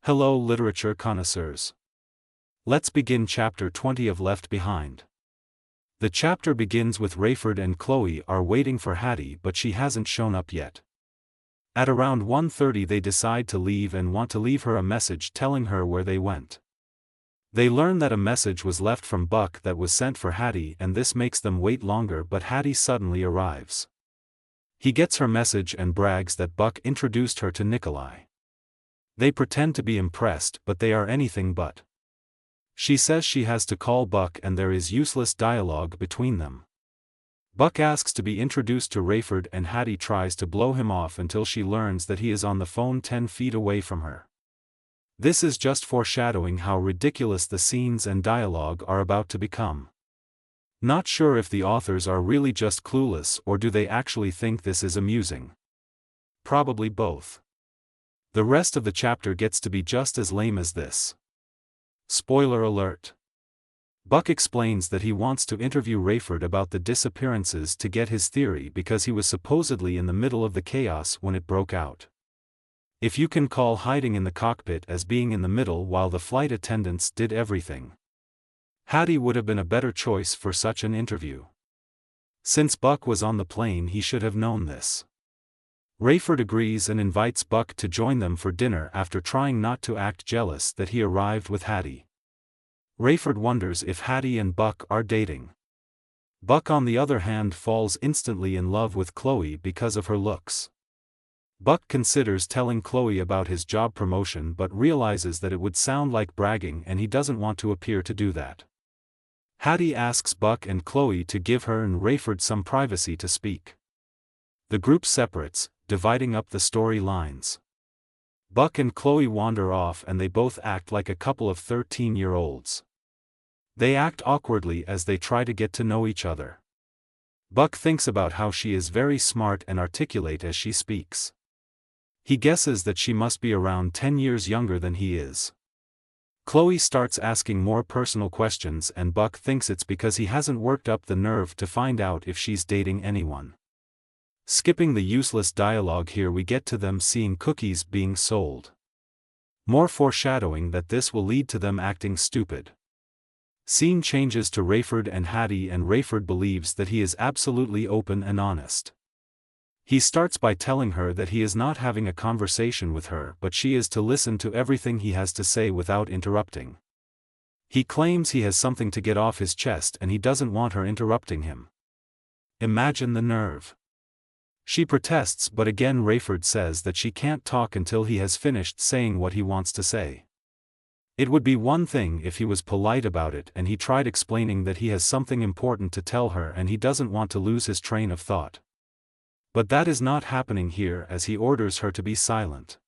Hello literature connoisseurs. Let's begin chapter 20 of Left Behind. The chapter begins with Rayford and Chloe are waiting for Hattie, but she hasn't shown up yet. At around 1:30 they decide to leave and want to leave her a message telling her where they went. They learn that a message was left from Buck that was sent for Hattie, and this makes them wait longer, but Hattie suddenly arrives. He gets her message and brags that Buck introduced her to Nikolai. They pretend to be impressed, but they are anything but. She says she has to call Buck and there is useless dialogue between them. Buck asks to be introduced to Rayford and Hattie tries to blow him off until she learns that he is on the phone 10 feet away from her. This is just foreshadowing how ridiculous the scenes and dialogue are about to become. Not sure if the authors are really just clueless or do they actually think this is amusing. Probably both. The rest of the chapter gets to be just as lame as this. Spoiler alert. Buck explains that he wants to interview Rayford about the disappearances to get his theory because he was supposedly in the middle of the chaos when it broke out. If you can call hiding in the cockpit as being in the middle while the flight attendants did everything. Hattie would have been a better choice for such an interview. Since Buck was on the plane, he should have known this. Rayford agrees and invites Buck to join them for dinner after trying not to act jealous that he arrived with Hattie. Rayford wonders if Hattie and Buck are dating. Buck on the other hand falls instantly in love with Chloe because of her looks. Buck considers telling Chloe about his job promotion but realizes that it would sound like bragging and he doesn't want to appear to do that. Hattie asks Buck and Chloe to give her and Rayford some privacy to speak. The group separates, dividing up the story lines. Buck and Chloe wander off and they both act like a couple of 13-year-olds. They act awkwardly as they try to get to know each other. Buck thinks about how she is very smart and articulate as she speaks. He guesses that she must be around 10 years younger than he is. Chloe starts asking more personal questions and Buck thinks it's because he hasn't worked up the nerve to find out if she's dating anyone. Skipping the useless dialogue here, we get to them seeing cookies being sold. More foreshadowing that this will lead to them acting stupid. Scene changes to Rayford and Hattie and Rayford believes that he is absolutely open and honest. He starts by telling her that he is not having a conversation with her but she is to listen to everything he has to say without interrupting. He claims he has something to get off his chest and he doesn't want her interrupting him. Imagine the nerve. She protests but again Rayford says that she can't talk until he has finished saying what he wants to say. It would be one thing if he was polite about it and he tried explaining that he has something important to tell her and he doesn't want to lose his train of thought. But that is not happening here as he orders her to be silent.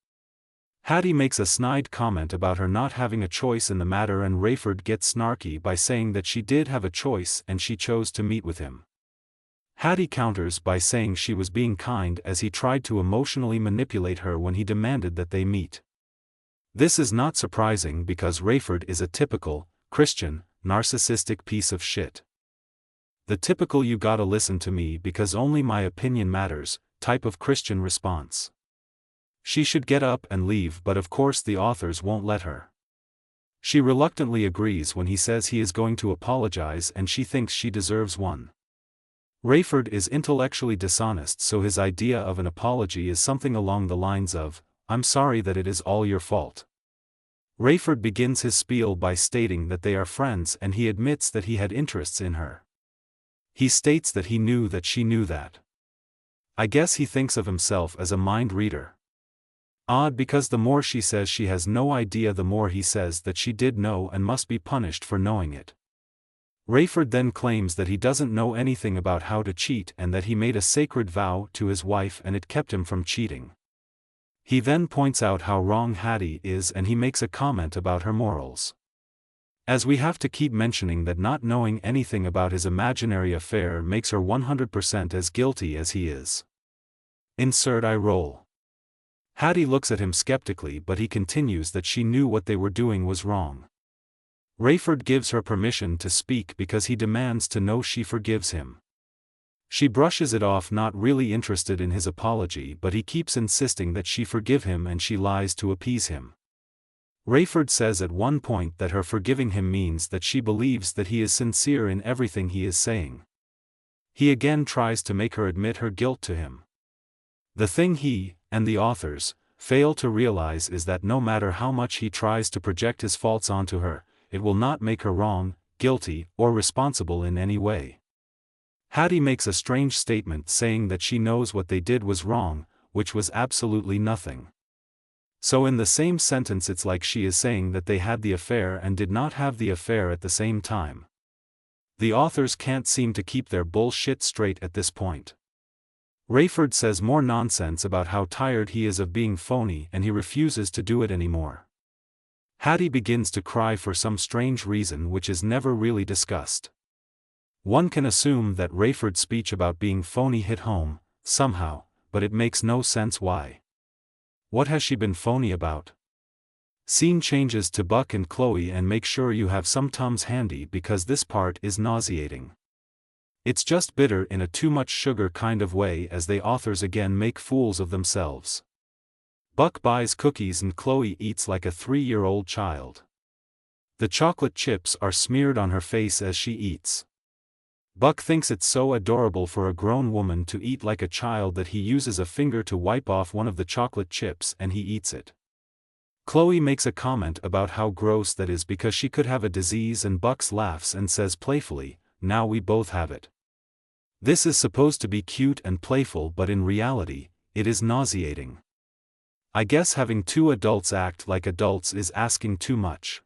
Hattie makes a snide comment about her not having a choice in the matter and Rayford gets snarky by saying that she did have a choice and she chose to meet with him. Hattie counters by saying she was being kind as he tried to emotionally manipulate her when he demanded that they meet. This is not surprising because Rayford is a typical, Christian, narcissistic piece of shit. The typical "you gotta listen to me because only my opinion matters" type of Christian response. She should get up and leave but of course the authors won't let her. She reluctantly agrees when he says he is going to apologize and she thinks she deserves one. Rayford is intellectually dishonest so his idea of an apology is something along the lines of, "I'm sorry that it is all your fault." Rayford begins his spiel by stating that they are friends and he admits that he had interests in her. He states that he knew that she knew that. I guess he thinks of himself as a mind reader. Odd because the more she says she has no idea the more he says that she did know and must be punished for knowing it. Rayford then claims that he doesn't know anything about how to cheat and that he made a sacred vow to his wife and it kept him from cheating. He then points out how wrong Hattie is and he makes a comment about her morals. As we have to keep mentioning that not knowing anything about his imaginary affair makes her 100% as guilty as he is. Insert eye roll. Hattie looks at him skeptically but he continues that she knew what they were doing was wrong. Rayford gives her permission to speak because he demands to know she forgives him. She brushes it off, not really interested in his apology, but he keeps insisting that she forgive him and she lies to appease him. Rayford says at one point that her forgiving him means that she believes that he is sincere in everything he is saying. He again tries to make her admit her guilt to him. The thing he, and the authors, fail to realize is that no matter how much he tries to project his faults onto her, it will not make her wrong, guilty, or responsible in any way. Hattie makes a strange statement saying that she knows what they did was wrong, which was absolutely nothing. So in the same sentence it's like she is saying that they had the affair and did not have the affair at the same time. The authors can't seem to keep their bullshit straight at this point. Rayford says more nonsense about how tired he is of being phony and he refuses to do it anymore. Hattie begins to cry for some strange reason which is never really discussed. One can assume that Rayford's speech about being phony hit home, somehow, but it makes no sense why. What has she been phony about? Scene changes to Buck and Chloe and make sure you have some Tums handy because this part is nauseating. It's just bitter in a too much sugar kind of way as the authors again make fools of themselves. Buck buys cookies and Chloe eats like a 3-year-old child. The chocolate chips are smeared on her face as she eats. Buck thinks it's so adorable for a grown woman to eat like a child that he uses a finger to wipe off one of the chocolate chips and he eats it. Chloe makes a comment about how gross that is because she could have a disease and Buck laughs and says playfully, "Now we both have it." This is supposed to be cute and playful but in reality, it is nauseating. I guess having two adults act like adults is asking too much.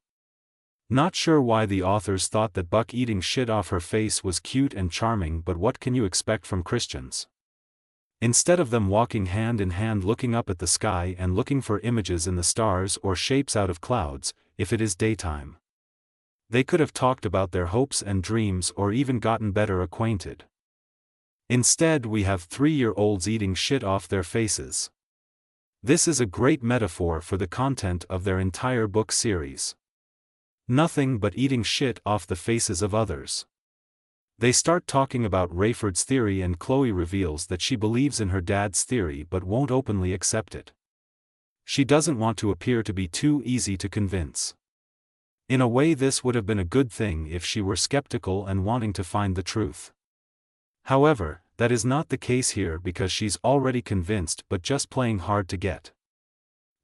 Not sure why the authors thought that Buck eating shit off her face was cute and charming, but what can you expect from Christians? Instead of them walking hand in hand looking up at the sky and looking for images in the stars or shapes out of clouds, if it is daytime. They could have talked about their hopes and dreams or even gotten better acquainted. Instead we have 3-year-olds eating shit off their faces. This is a great metaphor for the content of their entire book series. Nothing but eating shit off the faces of others. They start talking about Rayford's theory and Chloe reveals that she believes in her dad's theory but won't openly accept it. She doesn't want to appear to be too easy to convince. In a way this would have been a good thing if she were skeptical and wanting to find the truth. However, that is not the case here because she's already convinced but just playing hard to get.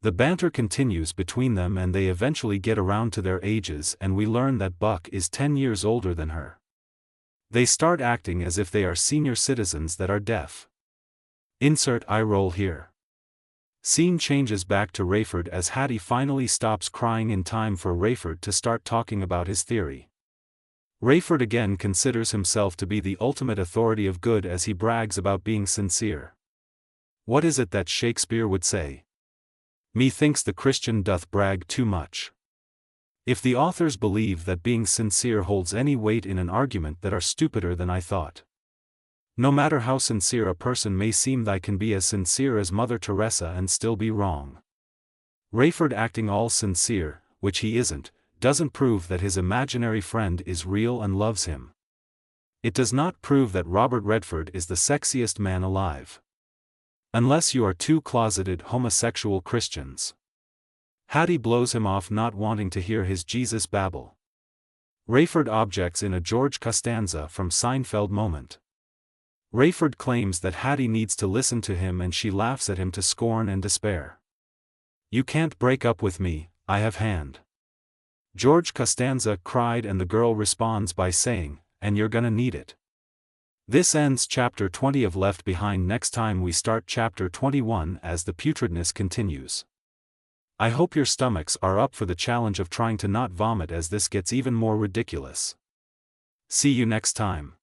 The banter continues between them and they eventually get around to their ages and we learn that Buck is 10 years older than her. They start acting as if they are senior citizens that are deaf. Insert eye roll here. Scene changes back to Rayford as Hattie finally stops crying in time for Rayford to start talking about his theory. Rayford again considers himself to be the ultimate authority of good as he brags about being sincere. What is it that Shakespeare would say? Methinks the Christian doth brag too much. If the authors believe that being sincere holds any weight in an argument that are stupider than I thought. No matter how sincere a person may seem, they can be as sincere as Mother Teresa and still be wrong. Rayford acting all sincere, which he isn't, doesn't prove that his imaginary friend is real and loves him. It does not prove that Robert Redford is the sexiest man alive. Unless you are two closeted homosexual Christians. Hattie blows him off not wanting to hear his Jesus babble. Rayford objects in a George Costanza from Seinfeld moment. Rayford claims that Hattie needs to listen to him and she laughs at him to scorn and despair. You can't break up with me, I have hand. George Costanza cried and the girl responds by saying, and you're gonna need it. This ends chapter 20 of Left Behind. Next time we start chapter 21 as the putridness continues. I hope your stomachs are up for the challenge of trying to not vomit as this gets even more ridiculous. See you next time.